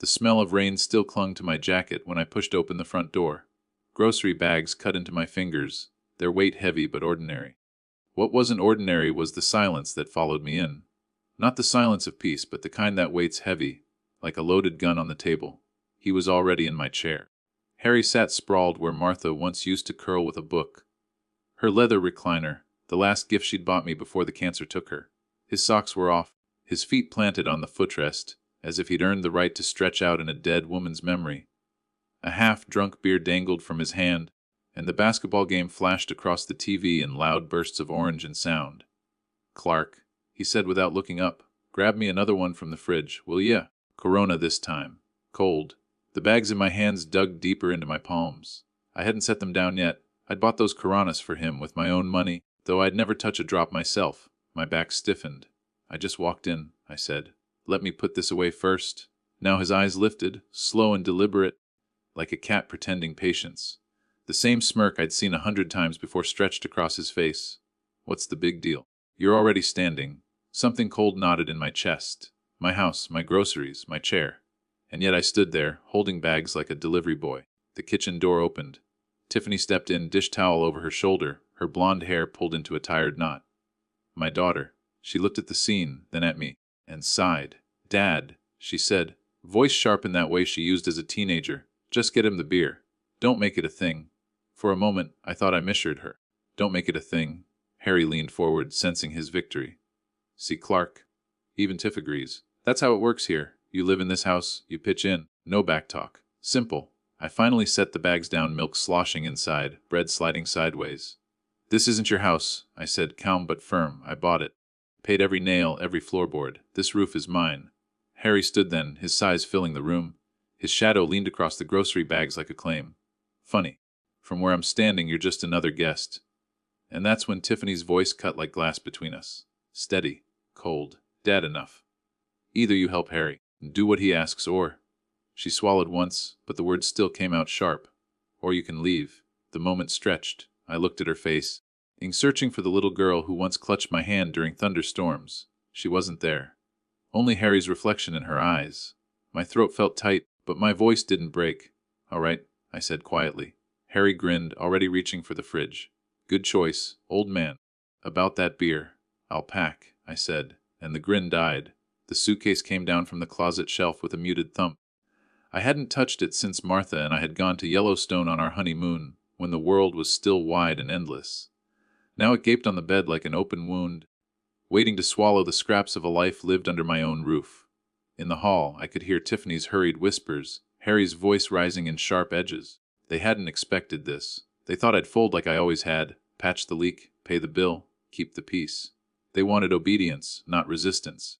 The smell of rain still clung to my jacket when I pushed open the front door. Grocery bags cut into my fingers, their weight heavy but ordinary. What wasn't ordinary was the silence that followed me in. Not the silence of peace, but the kind that waits heavy, like a loaded gun on the table. He was already in my chair. Harry sat sprawled where Martha once used to curl with a book. Her leather recliner, the last gift she'd bought me before the cancer took her. His socks were off, his feet planted on the footrest, as if he'd earned the right to stretch out in a dead woman's memory. A half-drunk beer dangled from his hand, and the basketball game flashed across the TV in loud bursts of orange and sound. "Clark," he said without looking up, "grab me another one from the fridge, will ya? Corona this time. Cold." The bags in my hands dug deeper into my palms. I hadn't set them down yet. I'd bought those Coronas for him with my own money, though I'd never touch a drop myself. My back stiffened. "I just walked in," I said. "Let me put this away first." Now his eyes lifted, slow and deliberate, like a cat pretending patience. The same smirk I'd seen 100 times before stretched across his face. "What's the big deal? You're already standing." Something cold knotted in my chest. My house, my groceries, my chair. And yet I stood there, holding bags like a delivery boy. The kitchen door opened. Tiffany stepped in, dish towel over her shoulder, her blonde hair pulled into a tired knot. My daughter. She looked at the scene, then at me, and sighed. "Dad," she said, voice sharp in that way she used as a teenager. "Just get him the beer. Don't make it a thing." For a moment, I thought I misheard her. "Don't make it a thing." Harry leaned forward, sensing his victory. "See, Clark. Even Tiff agrees. That's how it works here. You live in this house, you pitch in. No backtalk. Simple." I finally set the bags down, milk sloshing inside, bread sliding sideways. "This isn't your house," I said, calm but firm. "I bought it. Paid every nail, every floorboard. This roof is mine." Harry stood then, his size filling the room. His shadow leaned across the grocery bags like a claim. "Funny. From where I'm standing, you're just another guest." And that's when Tiffany's voice cut like glass between us. Steady. Cold. "Dad, enough. Either you help Harry, and do what he asks, or—" She swallowed once, but the words still came out sharp. "Or you can leave." The moment stretched. I looked at her face, searching for the little girl who once clutched my hand during thunderstorms. She wasn't there. Only Harry's reflection in her eyes. My throat felt tight, but my voice didn't break. "All right," I said quietly. Harry grinned, already reaching for the fridge. "Good choice, old man." "About that beer." "I'll pack," I said, and the grin died. The suitcase came down from the closet shelf with a muted thump. I hadn't touched it since Martha and I had gone to Yellowstone on our honeymoon, when the world was still wide and endless. Now it gaped on the bed like an open wound, waiting to swallow the scraps of a life lived under my own roof. In the hall, I could hear Tiffany's hurried whispers, Harry's voice rising in sharp edges. They hadn't expected this. They thought I'd fold like I always had, patch the leak, pay the bill, keep the peace. They wanted obedience, not resistance.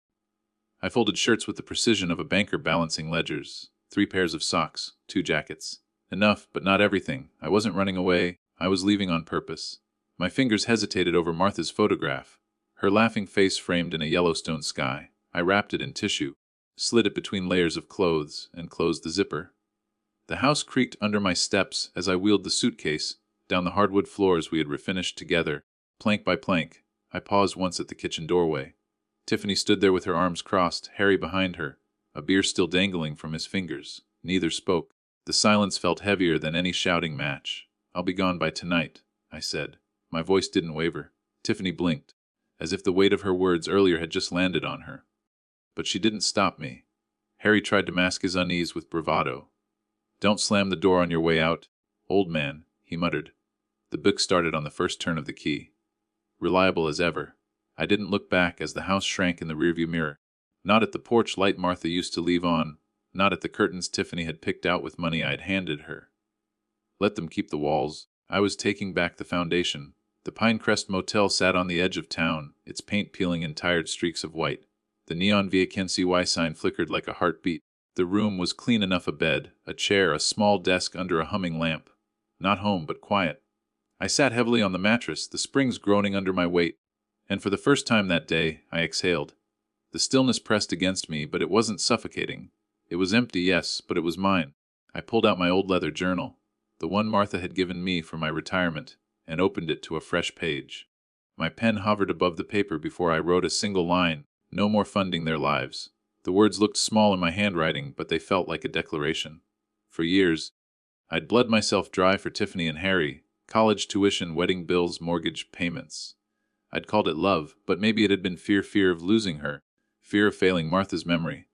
I folded shirts with the precision of a banker balancing ledgers. 3 pairs of socks, 2 jackets. Enough, but not everything. I wasn't running away. I was leaving on purpose. My fingers hesitated over Martha's photograph, her laughing face framed in a Yellowstone sky. I wrapped it in tissue, slid it between layers of clothes, and closed the zipper. The house creaked under my steps as I wheeled the suitcase down the hardwood floors we had refinished together, plank by plank. I paused once at the kitchen doorway. Tiffany stood there with her arms crossed, Harry behind her, a beer still dangling from his fingers. Neither spoke. The silence felt heavier than any shouting match. "I'll be gone by tonight," I said. My voice didn't waver. Tiffany blinked, as if the weight of her words earlier had just landed on her. But she didn't stop me. Harry tried to mask his unease with bravado. "Don't slam the door on your way out, old man," he muttered. The book started on the first turn of the key. Reliable as ever. I didn't look back as the house shrank in the rearview mirror. Not at the porch light Martha used to leave on, not at the curtains Tiffany had picked out with money I'd handed her. Let them keep the walls. I was taking back the foundation. The Pinecrest Motel sat on the edge of town, its paint peeling in tired streaks of white. The neon vacancy sign flickered like a heartbeat. The room was clean enough: a bed, a chair, a small desk under a humming lamp. Not home, but quiet. I sat heavily on the mattress, the springs groaning under my weight, and for the first time that day, I exhaled. The stillness pressed against me, but it wasn't suffocating. It was empty, yes, but it was mine. I pulled out my old leather journal, the one Martha had given me for my retirement, and opened it to a fresh page. My pen hovered above the paper before I wrote a single line. No more funding their lives. The words looked small in my handwriting, but they felt like a declaration. For years, I'd bled myself dry for Tiffany and Harry, college tuition, wedding bills, mortgage payments. I'd called it love, but maybe it had been fear of losing her, fear of failing Martha's memory.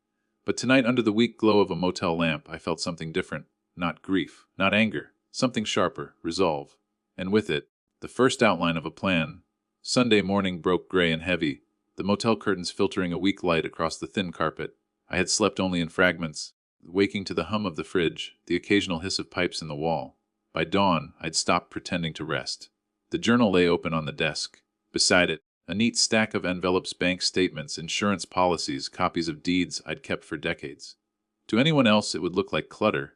But tonight, under the weak glow of a motel lamp, I felt something different. Not grief, not anger, something sharper, resolve. And with it, the first outline of a plan. Sunday morning broke gray and heavy, the motel curtains filtering a weak light across the thin carpet. I had slept only in fragments, waking to the hum of the fridge, the occasional hiss of pipes in the wall. By dawn, I'd stopped pretending to rest. The journal lay open on the desk. Beside it, a neat stack of envelopes, bank statements, insurance policies, copies of deeds I'd kept for decades. To anyone else, it would look like clutter.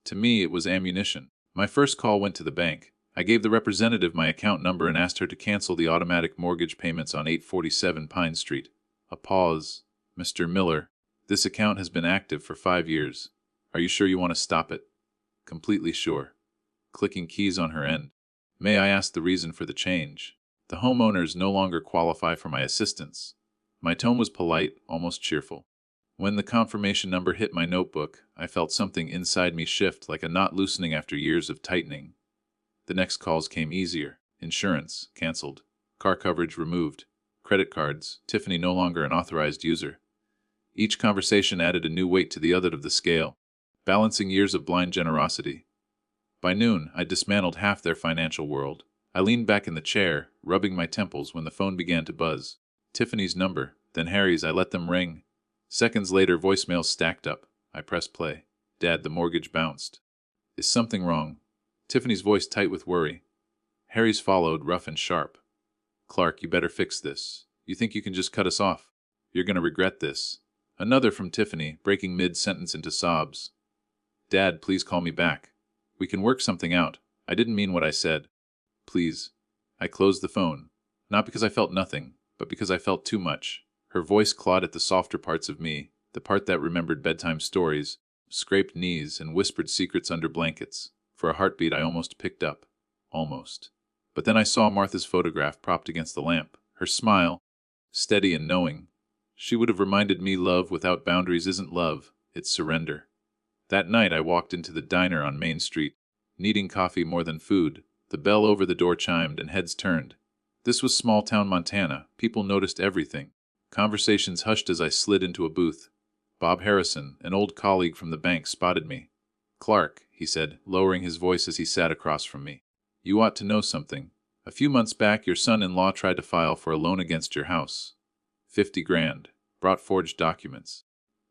To me, it was ammunition. My first call went to the bank. I gave the representative my account number and asked her to cancel the automatic mortgage payments on 847 Pine Street. A pause. Mr. Miller, this account has been active for 5 years. Are you sure you want to stop it? Completely sure. Clicking keys on her end. May I ask the reason for the change? The homeowners no longer qualify for my assistance. My tone was polite, almost cheerful. When the confirmation number hit my notebook, I felt something inside me shift, like a knot loosening after years of tightening. The next calls came easier. Insurance, canceled. Car coverage removed. Credit cards, Tiffany no longer an authorized user. Each conversation added a new weight to the other of the scale, balancing years of blind generosity. By noon, I dismantled half their financial world. I leaned back in the chair, rubbing my temples when the phone began to buzz. Tiffany's number, then Harry's. I let them ring. Seconds later, voicemails stacked up. I pressed play. Dad, the mortgage bounced. Is something wrong? Tiffany's voice tight with worry. Harry's followed, rough and sharp. Clark, you better fix this. You think you can just cut us off? You're gonna regret this. Another from Tiffany, breaking mid-sentence into sobs. Dad, please call me back. We can work something out. I didn't mean what I said. Please. I closed the phone. Not because I felt nothing, but because I felt too much. Her voice clawed at the softer parts of me, the part that remembered bedtime stories, scraped knees, and whispered secrets under blankets. For a heartbeat, I almost picked up. Almost. But then I saw Martha's photograph propped against the lamp, her smile, steady and knowing. She would have reminded me love without boundaries isn't love, it's surrender. That night I walked into the diner on Main Street, needing coffee more than food. The bell over the door chimed and heads turned. This was small-town Montana. People noticed everything. Conversations hushed as I slid into a booth. Bob Harrison, an old colleague from the bank, spotted me. Clark, he said, lowering his voice as he sat across from me. You ought to know something. A few months back, your son-in-law tried to file for a loan against your house. 50 grand. Brought forged documents.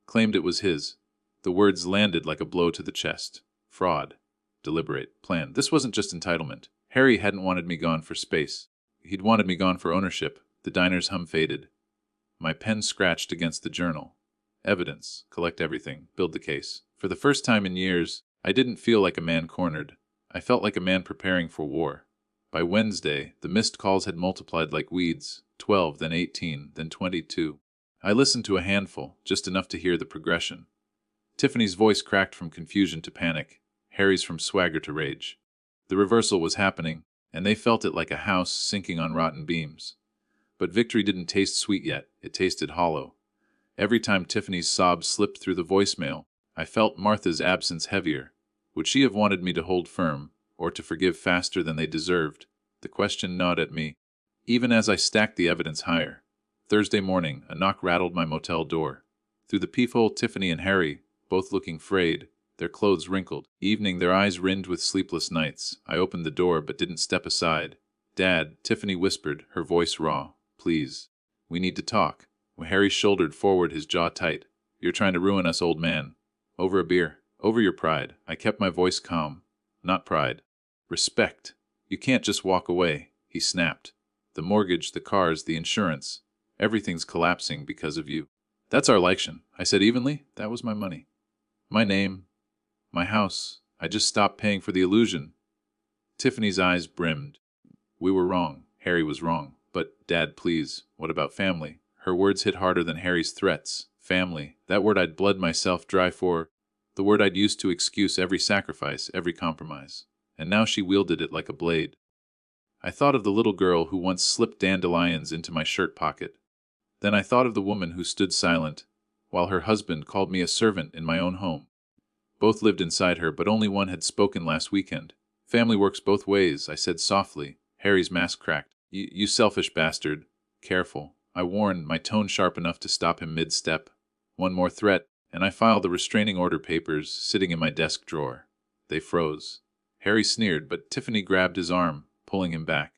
Claimed it was his. The words landed like a blow to the chest. Fraud. Deliberate. Planned. This wasn't just entitlement. Harry hadn't wanted me gone for space. He'd wanted me gone for ownership. The diner's hum faded. My pen scratched against the journal. Evidence. Collect everything. Build the case. For the first time in years, I didn't feel like a man cornered. I felt like a man preparing for war. By Wednesday, the missed calls had multiplied like weeds. 12, then 18, then 22. I listened to a handful, just enough to hear the progression. Tiffany's voice cracked from confusion to panic. Harry's from swagger to rage. The reversal was happening, and they felt it like a house sinking on rotten beams. But victory didn't taste sweet yet. It tasted hollow. Every time Tiffany's sobs slipped through the voicemail, I felt Martha's absence heavier. Would she have wanted me to hold firm, or to forgive faster than they deserved? The question gnawed at me, even as I stacked the evidence higher. Thursday morning, a knock rattled my motel door. Through the peephole, Tiffany and Harry, both looking frayed, their clothes wrinkled. Evening, their eyes rimmed with sleepless nights. I opened the door but didn't step aside. Dad, Tiffany whispered, her voice raw. Please. We need to talk. Harry shouldered forward, his jaw tight. You're trying to ruin us, old man. Over a beer. Over your pride. I kept my voice calm. Not pride. Respect. You can't just walk away, he snapped. The mortgage, the cars, the insurance. Everything's collapsing because of you. That's our election, I said evenly. That was my money. My name. My house. I just stopped paying for the illusion. Tiffany's eyes brimmed. We were wrong. Harry was wrong. But, Dad, please, what about family? Her words hit harder than Harry's threats. Family. That word I'd bled myself dry for. The word I'd used to excuse every sacrifice, every compromise. And now she wielded it like a blade. I thought of the little girl who once slipped dandelions into my shirt pocket. Then I thought of the woman who stood silent, while her husband called me a servant in my own home. Both lived inside her, but only one had spoken last weekend. Family works both ways, I said softly. Harry's mask cracked. You selfish bastard. Careful, I warned, my tone sharp enough to stop him mid-step. One more threat, and I filed the restraining order papers sitting in my desk drawer. They froze. Harry sneered, but Tiffany grabbed his arm, pulling him back.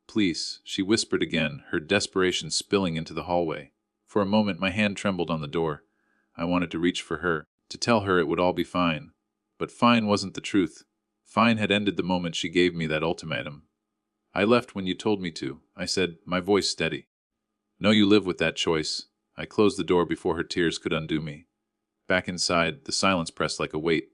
Please, she whispered again, her desperation spilling into the hallway. For a moment my hand trembled on the door. I wanted to reach for her, to tell her it would all be fine. But fine wasn't the truth. Fine had ended the moment she gave me that ultimatum. I left when you told me to, I said, my voice steady. No, you live with that choice. I closed the door before her tears could undo me. Back inside, the silence pressed like a weight.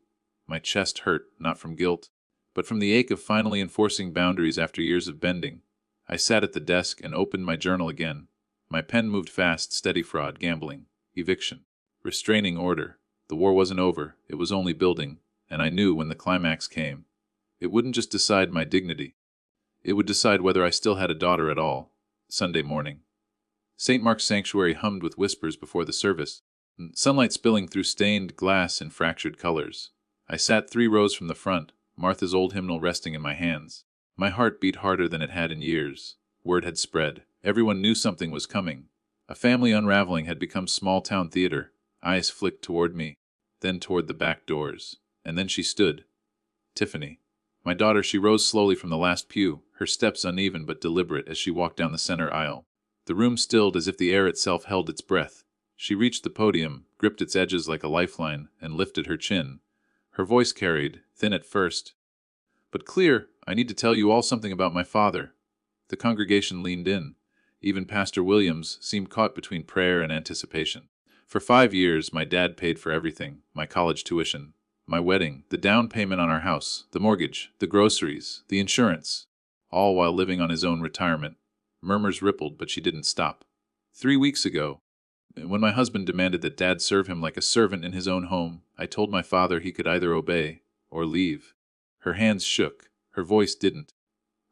My chest hurt, not from guilt, but from the ache of finally enforcing boundaries after years of bending. I sat at the desk and opened my journal again. My pen moved fast, steady fraud, gambling, eviction, restraining order. The war wasn't over, it was only building, and I knew when the climax came. It wouldn't just decide my dignity. It would decide whether I still had a daughter at all. Sunday morning. St. Mark's Sanctuary hummed with whispers before the service, sunlight spilling through stained glass in fractured colors. I sat 3 rows from the front, Martha's old hymnal resting in my hands. My heart beat harder than it had in years. Word had spread. Everyone knew something was coming. A family unraveling had become small-town theater. Eyes flicked toward me, then toward the back doors. And then she stood. Tiffany. My daughter. She rose slowly from the last pew, her steps uneven but deliberate as she walked down the center aisle. The room stilled as if the air itself held its breath. She reached the podium, gripped its edges like a lifeline, and lifted her chin. Her voice carried, thin at first, but clear. I need to tell you all something about my father. The congregation leaned in. Even Pastor Williams seemed caught between prayer and anticipation. For 5 years, my dad paid for everything, my college tuition, my wedding, the down payment on our house, the mortgage, the groceries, the insurance, all while living on his own retirement. Murmurs rippled, but she didn't stop. 3 weeks ago, when my husband demanded that Dad serve him like a servant in his own home, I told my father he could either obey or leave. Her hands shook. Her voice didn't.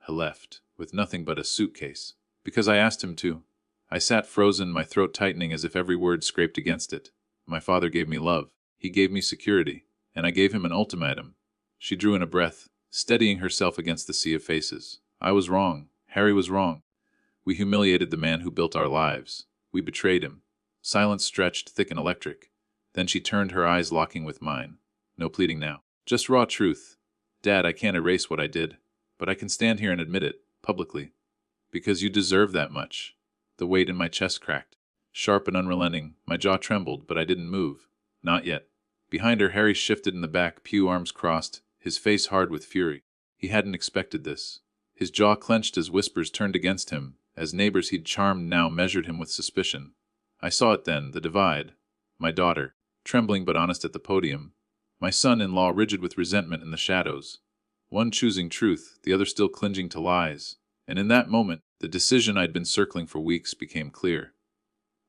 He left, with nothing but a suitcase. Because I asked him to. I sat frozen, my throat tightening as if every word scraped against it. My father gave me love. He gave me security. And I gave him an ultimatum. She drew in a breath, steadying herself against the sea of faces. I was wrong. Harry was wrong. We humiliated the man who built our lives. We betrayed him. Silence stretched, thick and electric. Then she turned, her eyes locking with mine. No pleading now. Just raw truth. Dad, I can't erase what I did. But I can stand here and admit it, publicly. Because you deserve that much. The weight in my chest cracked. Sharp and unrelenting, my jaw trembled, but I didn't move. Not yet. Behind her, Harry shifted in the back pew, arms crossed, his face hard with fury. He hadn't expected this. His jaw clenched as whispers turned against him, as neighbors he'd charmed now measured him with suspicion. I saw it then, the divide. My daughter, trembling but honest at the podium. My son-in-law rigid with resentment in the shadows. One choosing truth, the other still clinging to lies. And in that moment, the decision I'd been circling for weeks became clear.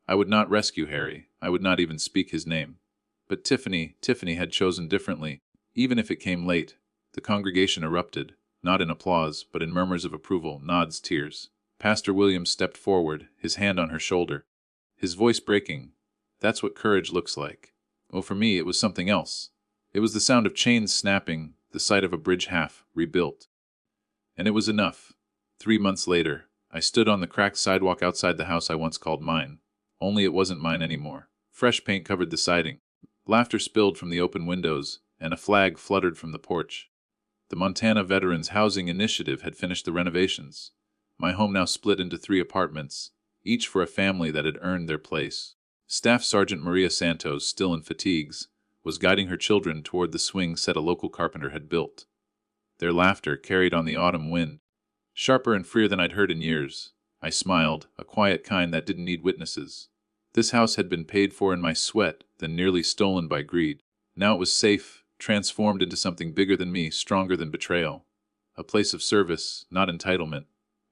I would not rescue Harry. I would not even speak his name. But Tiffany had chosen differently, even if it came late. The congregation erupted, not in applause, but in murmurs of approval, nods, tears. Pastor Williams stepped forward, his hand on her shoulder, his voice breaking. That's what courage looks like. Well, for me, it was something else. It was the sound of chains snapping, the sight of a bridge half rebuilt. And it was enough. 3 months later, I stood on the cracked sidewalk outside the house I once called mine. Only it wasn't mine anymore. Fresh paint covered the siding. Laughter spilled from the open windows, and a flag fluttered from the porch. The Montana Veterans Housing Initiative had finished the renovations. My home now split into 3 apartments, each for a family that had earned their place. Staff Sergeant Maria Santos, still in fatigues, was guiding her children toward the swing set a local carpenter had built. Their laughter carried on the autumn wind, sharper and freer than I'd heard in years. I smiled, a quiet kind that didn't need witnesses. This house had been paid for in my sweat, then nearly stolen by greed. Now it was safe, transformed into something bigger than me, stronger than betrayal. A place of service, not entitlement.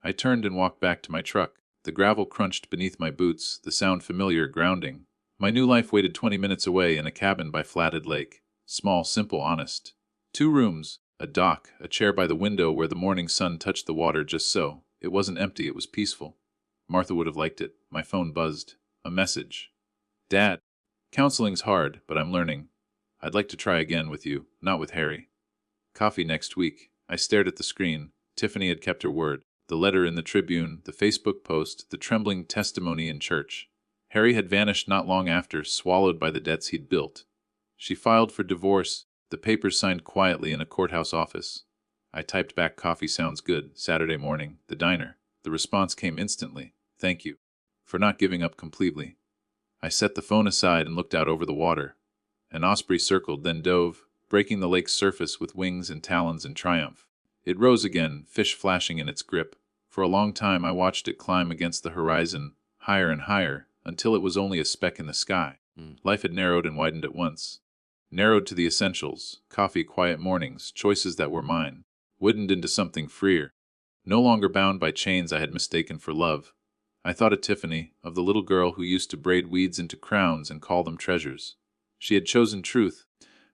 I turned and walked back to my truck. The gravel crunched beneath my boots, the sound familiar, grounding. My new life waited 20 minutes away in a cabin by Flathead Lake. Small, simple, honest. 2 rooms, a dock, a chair by the window where the morning sun touched the water just so. It wasn't empty, it was peaceful. Martha would have liked it. My phone buzzed. A message. Dad. Counseling's hard, but I'm learning. I'd like to try again with you, not with Harry. Coffee next week. I stared at the screen. Tiffany had kept her word. The letter in the Tribune, the Facebook post, the trembling testimony in church. Harry had vanished not long after, swallowed by the debts he'd built. She filed for divorce, the papers signed quietly in a courthouse office. I typed back, "Coffee sounds good, Saturday morning, the diner." The response came instantly. "Thank you for not giving up completely." I set the phone aside and looked out over the water. An osprey circled, then dove, breaking the lake's surface with wings and talons in triumph. It rose again, fish flashing in its grip. For a long time I watched it climb against the horizon, higher and higher, until it was only a speck in the sky. Life had narrowed and widened at once. Narrowed to the essentials: coffee, quiet mornings, choices that were mine. Widened into something freer. No longer bound by chains I had mistaken for love. I thought of Tiffany, of the little girl who used to braid weeds into crowns and call them treasures. She had chosen truth,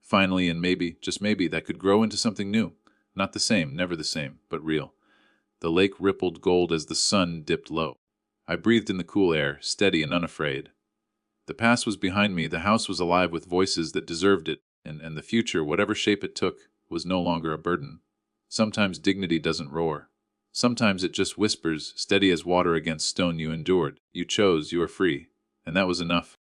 finally, and maybe, just maybe, that could grow into something new. Not the same, never the same, but real. The lake rippled gold as the sun dipped low. I breathed in the cool air, steady and unafraid. The past was behind me, the house was alive with voices that deserved it, and the future, whatever shape it took, was no longer a burden. Sometimes dignity doesn't roar. Sometimes it just whispers, steady as water against stone. You endured, you chose, you are free. And that was enough.